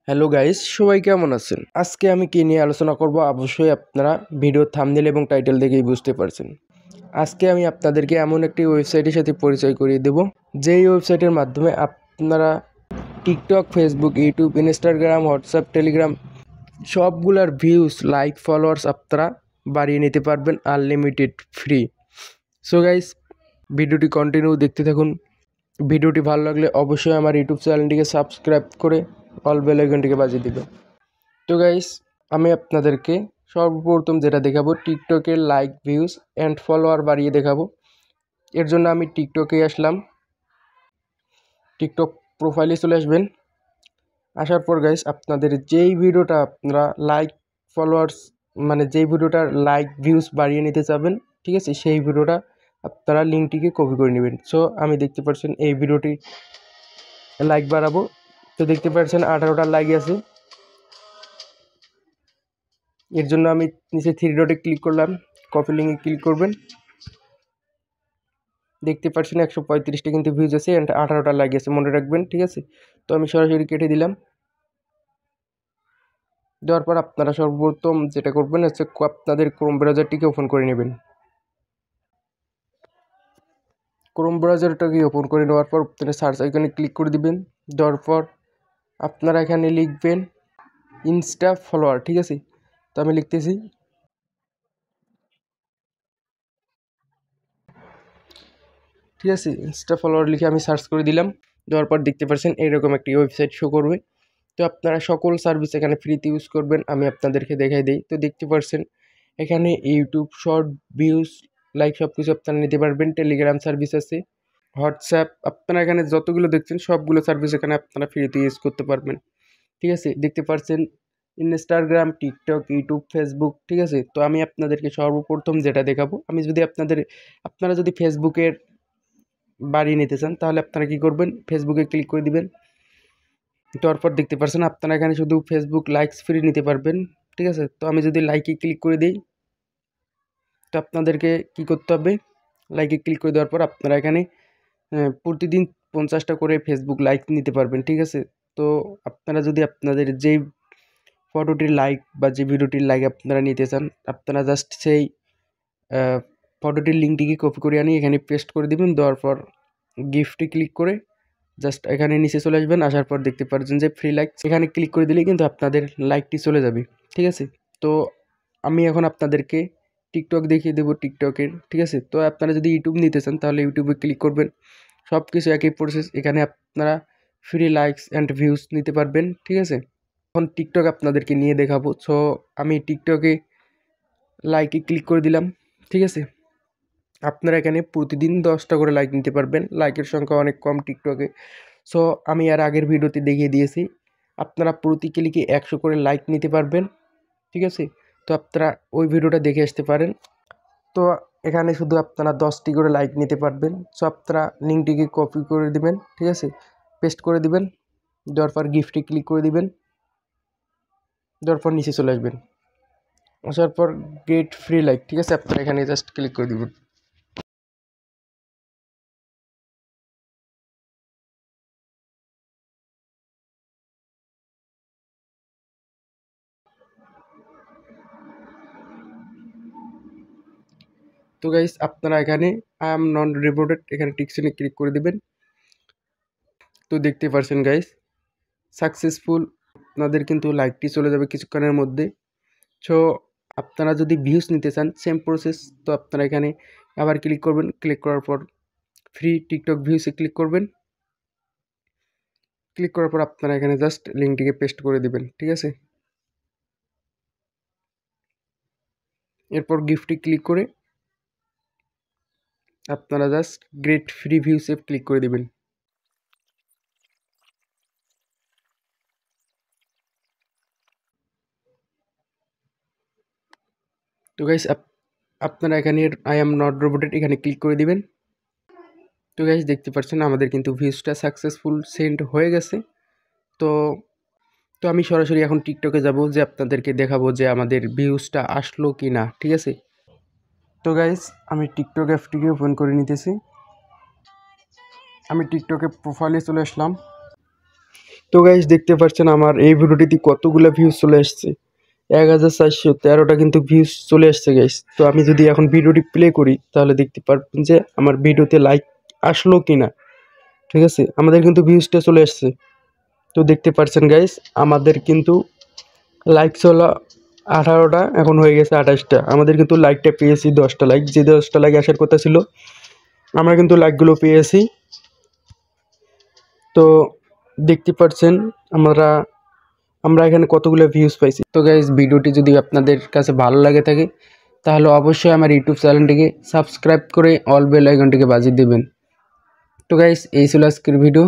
Hello guys, সবাই কেমন আছেন? আজকে আমি কি নিয়ে আলোচনা করব অবশ্যই আপনারা ভিডিও থাম্বনেল এবং টাইটেল দেখেই বুঝতে পারছেন। আজকে আমি আপনাদেরকে এমন একটি ওয়েবসাইটের সাথে পরিচয় করিয়ে দেব, যেই ওয়েবসাইটের মাধ্যমে আপনারা TikTok, Facebook, YouTube, Instagram, WhatsApp, Telegram সবগুলার ভিউজ, লাইক, ফলোয়ার্স আপনারা বাড়িয়ে নিতে পারবেন আনলিমিটেড ফ্রি। সো গাইস, ভিডিওটি কন্টিনিউ দেখতে থাকুন। ভিডিওটি ভালো লাগলে অবশ্যই আমার ইউটিউব চ্যানেলটিকে সাবস্ক্রাইব করে অল বেল আইকনটিকে বাজিয়ে দিবেন। তো গাইস, আমি আপনাদেরকে সর্বপ্রথম যেটা দেখাবো, টিকটকের লাইক, ভিউজ অ্যান্ড ফলোয়ার বাড়িয়ে দেখাবো। এর জন্য আমি টিকটকে আসলাম। টিকটক প্রোফাইলে চলে আসবেন। আসার পর গাইস, আপনাদের যেই ভিডিওটা আপনারা লাইক, ফলোয়ার্স মানে যেই ভিডিওটার লাইক, ভিউজ বাড়িয়ে নিতে চাবেন, ঠিক আছে, সেই ভিডিওটা আপনারা লিঙ্কটিকে কপি করে নেবেন। সো আমি দেখতে পাচ্ছেন এই ভিডিওটি লাইক বাড়াবো। তো দেখতে পাচ্ছেন 18টা লাইক আছে। এর জন্য আমি নিচে থ্রি ডটে ক্লিক করলাম, কপি লিঙ্কে ক্লিক করবেন। দেখতে পাচ্ছেন 135টা কিন্তু ভিউজ আছে অ্যান্ড 18টা লাইক আছে, মনে রাখবেন, ঠিক আছে। তো আমি সরাসরি কেটে দিলাম। দেওয়ার পর আপনারা সর্বপ্রথম যেটা করবেন হচ্ছে আপনাদের ক্রোম ব্রাউজারটিকে ওপেন করে নেবেন। ক্রোম ব্রাউজারটাকে ওপেন করে নেওয়ার পর আপনারা সার্চ আইকনে ক্লিক করে দিবেন। দেওয়ার পর আপনারা এখানে লিখবেন ইনস্টা ফলোয়ার, ঠিক আছে। তো আমি লিখতেছি, ঠিক আছে, ইনস্টা ফলোয়ার লিখে আমি সার্চ করে দিলাম। দেওয়ার পর দেখতে পাচ্ছেন এইরকম একটি ওয়েবসাইট শো করবে। তো আপনারা সকল সার্ভিস এখানে ফ্রিতে ইউজ করবেন, আমি আপনাদেরকে দেখাই দিই। তো দেখতে পাচ্ছেন এখানে ইউটিউব শর্ট, ভিউজ, লাইক সব কিছু আপনারা নিতে পারবেন। টেলিগ্রাম সার্ভিস আছে, হোয়াটসঅ্যাপ, আপনারা এখানে যতগুলো দেখছেন সবগুলো সার্ভিস এখানে আপনারা ফ্রিতে ইউজ করতে পারবেন, ঠিক আছে। দেখতে পাচ্ছেন ইনস্টাগ্রাম, টিকটক, ইউটিউব, ফেসবুক, ঠিক আছে। তো আমি আপনাদেরকে সর্বপ্রথম যেটা দেখাবো, আমি যদি আপনারা যদি ফেসবুকের বাড়িয়ে নিতে চান তাহলে আপনারা কি করবেন, ফেসবুকে ক্লিক করে দিবেন। তারপর দেখতে পাচ্ছেন আপনারা এখানে শুধু ফেসবুক লাইকস ফ্রি নিতে পারবেন, ঠিক আছে। তো আমি যদি লাইকে ক্লিক করে দিই, তো আপনাদেরকে কি করতে হবে, লাইকে ক্লিক করে দেওয়ার পর আপনারা এখানে প্রতিদিন 50টা করে ফেসবুক লাইক নিতে পারবেন, ঠিক আছে। তো আপনারা যদি আপনাদের যেই ফটোটির লাইক বা যে ভিডিওটির লাইক আপনারা নিতে চান, আপনারা জাস্ট সেই ফটোটির লিঙ্কটিকে কপি করে আনি এখানে পেস্ট করে দিবেন। দেওয়ার পর গিফটে ক্লিক করে জাস্ট এখানে নিচে চলে আসবেন। আসার পর দেখতে পাচ্ছেন যে ফ্রি লাইক, এখানে ক্লিক করে দিলেই কিন্তু আপনাদের লাইকটি চলে যাবে, ঠিক আছে। তো আমি এখন আপনাদেরকে টিকটক দেখিয়ে দেবো টিকটকের, ঠিক আছে। তো আপনারা যদি ইউটিউব নিতে চান তাহলে ইউটিউবে ক্লিক করবেন। সব কিছু একই প্রসেস, এখানে আপনারা ফ্রি লাইকস অ্যান্ড ভিউজ নিতে পারবেন, ঠিক আছে। এখন টিকটক আপনাদেরকে নিয়ে দেখাবো। সো আমি টিকটকে লাইকে ক্লিক করে দিলাম, ঠিক আছে। আপনারা এখানে প্রতিদিন 10টা করে লাইক নিতে পারবেন, লাইকের সংখ্যা অনেক কম টিকটকে। সো আমি আর আগের ভিডিওতে দেখিয়ে দিয়েছি, আপনারা প্রতি ক্লিকে 100 করে লাইক নিতে পারবেন, ঠিক আছে। তো আপনারা ওই ভিডিওটা দেখে আসতে পারেন। তো এখানে শুধু আপনারা 10টি করে লাইক নিতে পারবেন। সো আপনারা লিঙ্কটিকে কপি করে দিবেন, ঠিক আছে, পেস্ট করে দিবেন। দেওয়ার পর গিফটে ক্লিক করে দিবেন। দেওয়ার পর নিচে চলে আসবেন। আসার পর গেট ফ্রি লাইক, ঠিক আছে, আপনারা এখানে জাস্ট ক্লিক করে দিবেন। তো গাইস, আপনারা এখানে আই এম নন রিপোর্টেড এখানে টিকচিহ্নে ক্লিক করে দিবেন। তো দেখতে পারছেন গাইস, সাকসেসফুল, আপনাদের কিন্তু লাইকটি চলে যাবে কিছুক্ষণের মধ্যে। সো আপনারা যদি ভিউজ নিতে চান সেম প্রসেস। তো আপনারা এখানে আবার ক্লিক করবেন, ক্লিক করার পর ফ্রি টিকটক ভিউসে ক্লিক করবেন। ক্লিক করার পর আপনারা এখানে জাস্ট লিঙ্কটিকে পেস্ট করে দিবেন, ঠিক আছে। এরপর গিফটে ক্লিক করে আপনারা জাস্ট গ্রেট ফ্রি ভিউসে ক্লিক করে দিবেন। তো গাইস, আপনারা এখানে আই এম নট রোবটেড এখানে ক্লিক করে দিবেন। তো গাইস, দেখতে পাচ্ছেন আমাদের কিন্তু ভিউজটা সাকসেসফুল সেন্ড হয়ে গেছে। তো তো আমি সরাসরি এখন টিকটকে যাব, যে আপনাদেরকে দেখাবো যে আমাদের ভিউজটা আসলো কি না, ঠিক আছে। তো গাইস, আমি টিকটক অ্যাপটিকে ওপেন করে নিতেছি। আমি টিকটকে প্রোফাইলে চলে আসলাম। তো গাইস দেখতে পাচ্ছেন আমার এই ভিডিওটিতে কতগুলো ভিউজ চলে আসছে, 1413টা কিন্তু ভিউজ চলে আসছে গাইস। তো আমি যদি এখন ভিডিওটি প্লে করি তাহলে দেখতে পারবেন যে আমার ভিডিওতে লাইক আসলো কিনা। ঠিক আছে, আমাদের কিন্তু ভিউজটা চলে আসছে। তো দেখতে পাচ্ছেন গাইস আমাদের কিন্তু লাইক চলো 18টা, এখন হয়ে গেছে 28টা। আমাদের কিন্তু লাইকটা পেয়েছি 10টা লাইক, যে 10টা লাইক আসার কথা ছিল আমরা কিন্তু লাইকগুলো পেয়েছি। তো দেখতে পাচ্ছেন আমরা এখানে কতগুলো ভিউজ পাইছি। তো গাইজ ভিডিওটি যদি আপনাদের কাছে ভালো লাগে থাকে তাহলে অবশ্যই আমার ইউটিউব চ্যানেলটিকে সাবস্ক্রাইব করে অল বেল আইকনটিকে বাজিয়ে দেবেন। তো গাইজ এই ছিল আজকের ভিডিও।